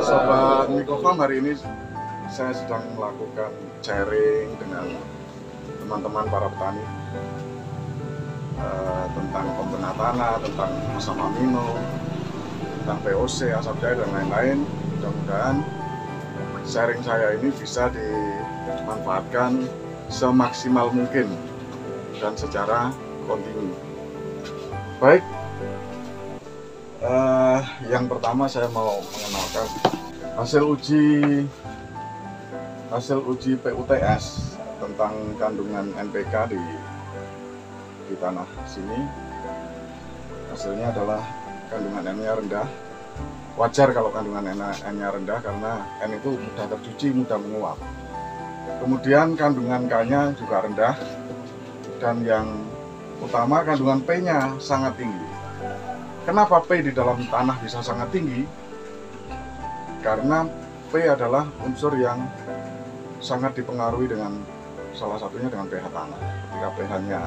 Sobat Mikrofarm, hari ini saya sedang melakukan sharing dengan teman-teman para petani tentang pembenah tanah, tentang asam amino, tentang VOC, asap cair, dan lain-lain. Mudah-mudahan sharing saya ini bisa dimanfaatkan semaksimal mungkin dan secara kontinu. Baik, yang pertama saya mau mengenalkan hasil uji PUTS tentang kandungan NPK di tanah sini. Hasilnya adalah kandungan N-nya rendah. Wajar kalau kandungan N-nya rendah karena N itu mudah tercuci, mudah menguap. Kemudian kandungan K-nya juga rendah, dan yang utama kandungan P-nya sangat tinggi. Kenapa P di dalam tanah bisa sangat tinggi? Karena P adalah unsur yang sangat dipengaruhi dengan salah satunya dengan pH tanah. Ketika pH-nya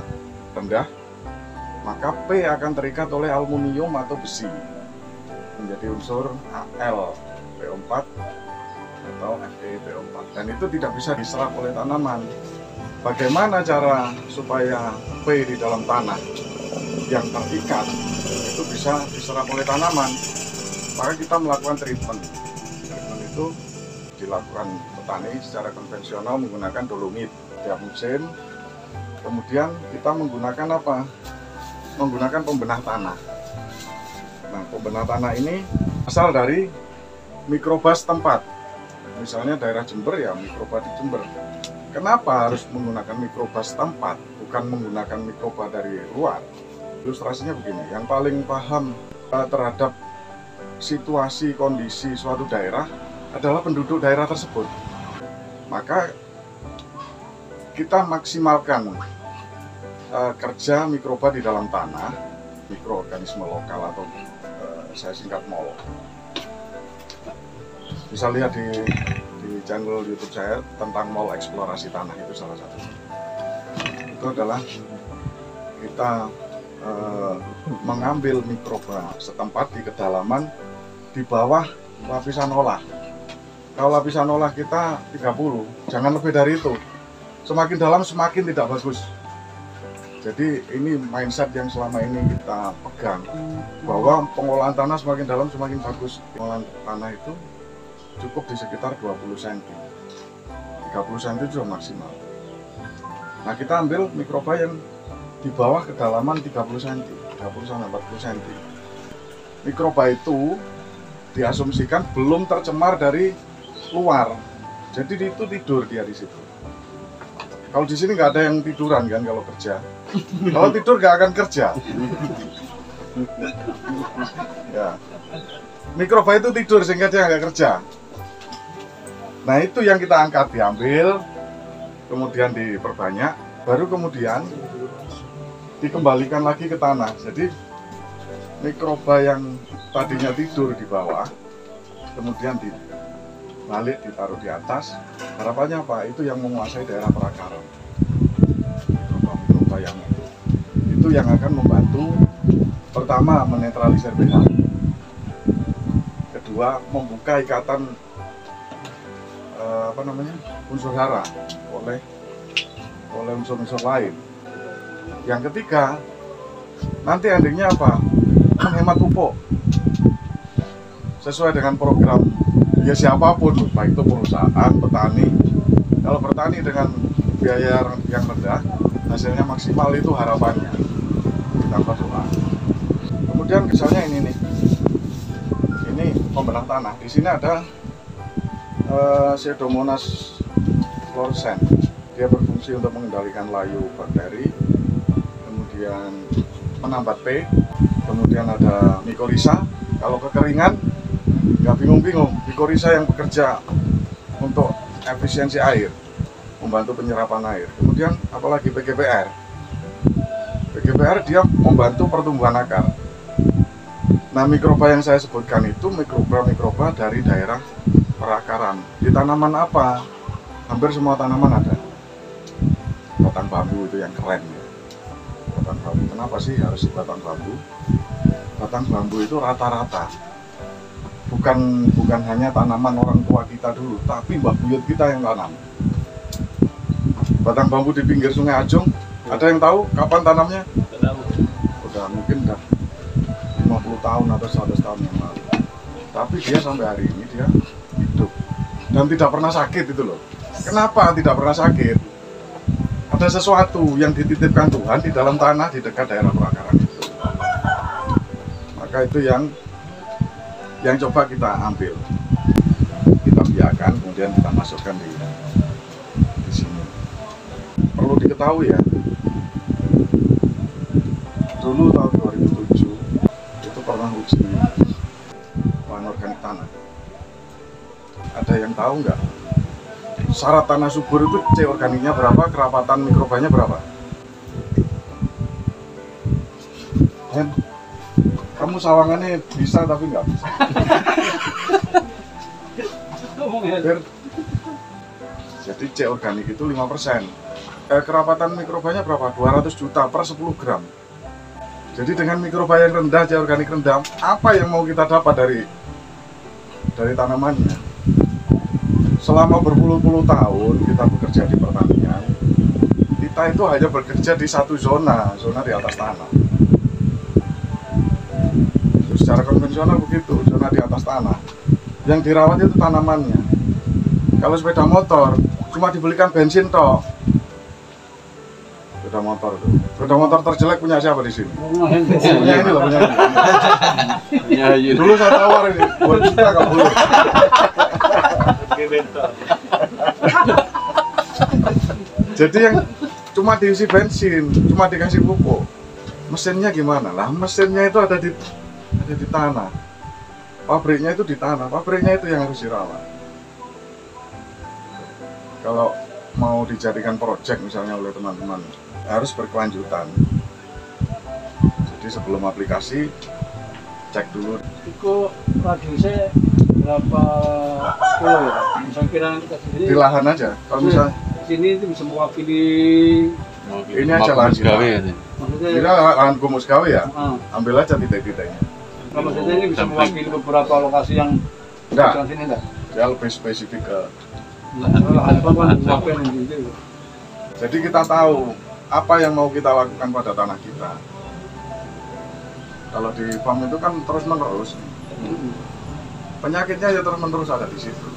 rendah, maka P akan terikat oleh aluminium atau besi menjadi unsur Al, PO4 atau FePO4, dan itu tidak bisa diserap oleh tanaman. Bagaimana cara supaya P di dalam tanah yang terikat itu bisa diserap oleh tanaman? Maka kita melakukan treatment. Treatment itu dilakukan petani secara konvensional menggunakan dolomit tiap musim. Kemudian kita menggunakan apa? Menggunakan pembenah tanah. Nah, pembenah tanah ini asal dari mikroba setempat. Misalnya daerah Jember, ya mikroba di Jember. Kenapa harus menggunakan mikroba setempat, bukan menggunakan mikroba dari luar? Ilustrasinya begini, yang paling paham terhadap situasi kondisi suatu daerah adalah penduduk daerah tersebut. Maka kita maksimalkan kerja mikroba di dalam tanah, mikroorganisme lokal atau saya singkat MOL. Bisa lihat di channel YouTube saya tentang MOL eksplorasi tanah, itu salah satunya. Itu adalah kita mengambil mikroba setempat di kedalaman di bawah lapisan olah. Kalau lapisan olah kita 30, jangan lebih dari itu. Semakin dalam semakin tidak bagus. Jadi ini mindset yang selama ini kita pegang, bahwa pengolahan tanah semakin dalam semakin bagus. Pengolahan tanah itu cukup di sekitar 20 cm, 30 cm itu sudah maksimal. Nah, kita ambil mikroba yang di bawah kedalaman 30 cm, 30-40 cm. Mikroba itu diasumsikan belum tercemar dari luar, jadi itu tidur dia di situ. Kalau di sini nggak ada yang tiduran kan kalau kerja. Kalau tidur nggak akan kerja. Ya, mikroba itu tidur sehingga dia nggak kerja. Nah, itu yang kita angkat, diambil, kemudian diperbanyak, baru kemudian dikembalikan lagi ke tanah. Jadi mikroba yang tadinya tidur di bawah, kemudian dibalik, ditaruh di atas. Harapannya apa? Itu yang menguasai daerah perakaran. Mikroba yang itu yang akan membantu, pertama menetralisir pH, kedua membuka ikatan unsur hara oleh unsur-unsur lain. Yang ketiga, nanti endingnya apa? Menghemat pupuk sesuai dengan program ya siapapun, baik itu perusahaan, petani. Kalau petani dengan biaya yang rendah, hasilnya maksimal, itu harapannya, ditambah doa. Kemudian misalnya ini pembenah tanah. Di sini ada Pseudomonas fluorescens. Dia berfungsi untuk mengendalikan layu bakteri, kemudian menambat P, kemudian ada mycorrhiza. Kalau kekeringan, nggak bingung-bingung, mycorrhiza yang bekerja untuk efisiensi air, membantu penyerapan air. Kemudian apalagi PGPR. PGPR dia membantu pertumbuhan akar. Nah, mikroba yang saya sebutkan itu mikroba dari daerah perakaran. Di tanaman apa? Hampir semua tanaman ada. Batang bambu itu yang keren ya. Batang bambu. Kenapa sih harus batang bambu? Batang bambu itu rata-rata bukan hanya tanaman orang tua kita dulu, tapi mbah buyut kita yang tanam. Batang bambu di pinggir Sungai Ajung, ada yang tahu kapan tanamnya? Udah mungkin udah 50 tahun atau 100 tahun yang lalu. Tapi dia sampai hari ini dia hidup dan tidak pernah sakit itu loh. Kenapa tidak pernah sakit? Ada sesuatu yang dititipkan Tuhan di dalam tanah di dekat daerah perakaran itu. Maka itu yang coba kita ambil, kita biarkan, kemudian kita masukkan di sini. Perlu diketahui ya, dulu tahun 2007 itu pernah uji bahan organik tanah. Ada yang tahu nggak? Syarat tanah subur itu C organiknya berapa, kerapatan mikrobanya berapa? Dan kamu sawangannya bisa tapi nggak bisa. Jadi C organik itu 5%. Kerapatan mikrobanya berapa? 200 juta per 10 gram. Jadi dengan mikroba yang rendah, C organik rendah, apa yang mau kita dapat dari tanamannya? Selama berpuluh-puluh tahun kita bekerja di pertanian, kita itu hanya bekerja di satu zona di atas tanah. Secara konvensional begitu, zona di atas tanah. Yang dirawat itu tanamannya. Kalau sepeda motor, cuma dibelikan bensin toh. Sepeda motor terjelek punya siapa di sini? Punya ini loh, punya ini. Dulu saya tawar ini, buat juta nggak boleh. Jadi yang cuma diisi bensin, cuma dikasih pupuk, mesinnya gimana? Lah mesinnya itu ada di tanah, pabriknya itu di tanah, pabriknya itu yang harus dirawat. Kalau mau dijadikan proyek misalnya oleh teman-teman, harus berkelanjutan. Jadi sebelum aplikasi, cek dulu. Itu radiusnya berapa kilo ya? Misalnya kira kita sendiri Di lahan aja. Kalau misalnya sini itu bisa mewakili ini aja lahan gawe ya. maksudnya ini lahan gumus gawe ya, ambil aja titik-titiknya. kalau maksudnya ini bisa mewakili beberapa lokasi yang Enggak, di sini enggak? dia lebih spesifik ke. Lahan apa yang gitu. Jadi kita tahu apa yang mau kita lakukan pada tanah kita. Kalau di farm itu kan terus menerus, penyakitnya ya terus menerus ada di situ.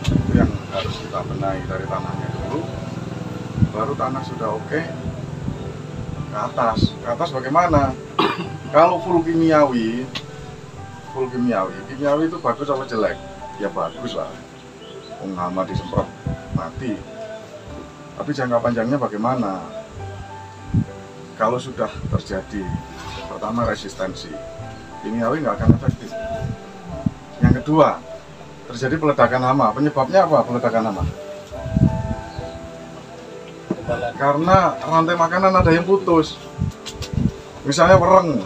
Itu yang harus kita benahi dari tanahnya dulu. Baru tanah sudah oke, ke atas. Ke atas bagaimana? Kalau full kimiawi itu bagus apa jelek? Ya bagus lah. Hama disemprot mati. Tapi jangka panjangnya bagaimana? Kalau sudah terjadi, pertama resistensi, kimiawi nggak akan efektif. Yang kedua, terjadi peledakan hama. Penyebabnya apa peledakan hama? Karena rantai makanan ada yang putus. Misalnya wereng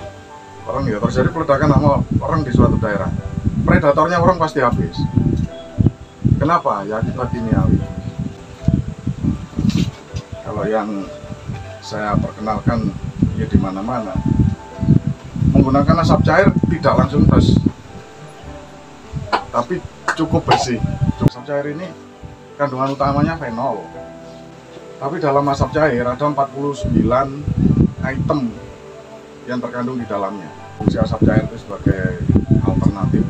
ya, terjadi peledakan hama wereng di suatu daerah. Predatornya wereng pasti habis. Kenapa? Ya akibat kimiawi. Kalau yang saya perkenalkan ya di mana-mana, menggunakan asap cair tidak langsung tes, tapi cukup bersih. Asap cair ini kandungan utamanya fenol, tapi dalam asap cair ada 49 item yang terkandung di dalamnya. Fungsi asap cair itu sebagai alternatif,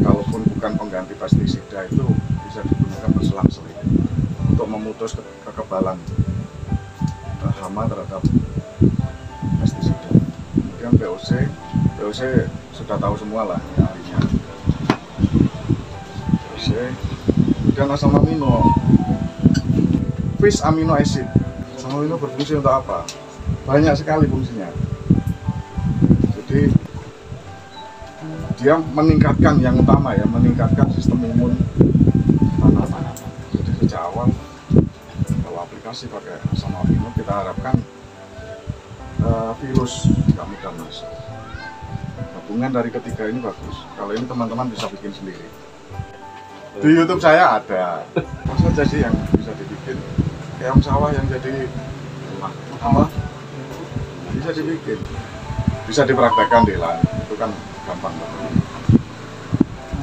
kalaupun bukan pengganti pestisida, itu bisa digunakan berselang-seling untuk memutus kekebalan hama terhadap pestisida. Kemudian VOC sudah tahu semua lah ahlinya. VOC, kemudian asam amino, fish amino acid. Asam amino berfungsi untuk apa? Banyak sekali fungsinya. Jadi dia meningkatkan, yang utama ya, meningkatkan sistem imun tanaman. Jadi sejak awal kalau aplikasi pakai asam amino, kita harapkan virus tidak mudah masuk. Gabungan dari ketiga ini bagus. Kalau ini teman-teman bisa bikin sendiri. Di YouTube saya ada. Apa saja sih yang bisa dibikin? Keong sawah yang jadi apa? Bisa dibikin. Bisa dipraktekkan di lahan. Itu kan gampang banget.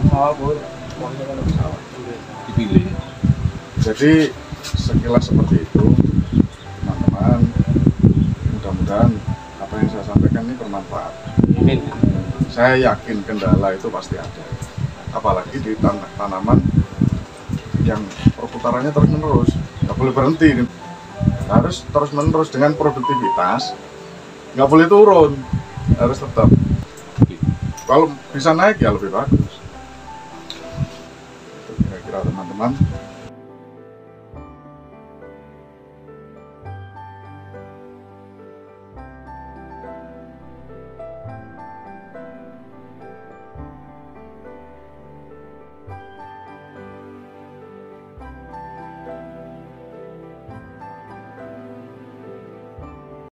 sawah bor, uangnya kan untuk sawah. dipilih. Jadi sekilas seperti itu, teman-teman. Mudah-mudahan apa yang saya sampaikan ini bermanfaat. Amin. Saya yakin kendala itu pasti ada, apalagi di tanaman yang perputarannya terus-menerus, nggak boleh berhenti, harus terus-menerus dengan produktivitas, nggak boleh turun, harus tetap. Kalau bisa naik ya lebih bagus. Itu kira-kira teman-teman.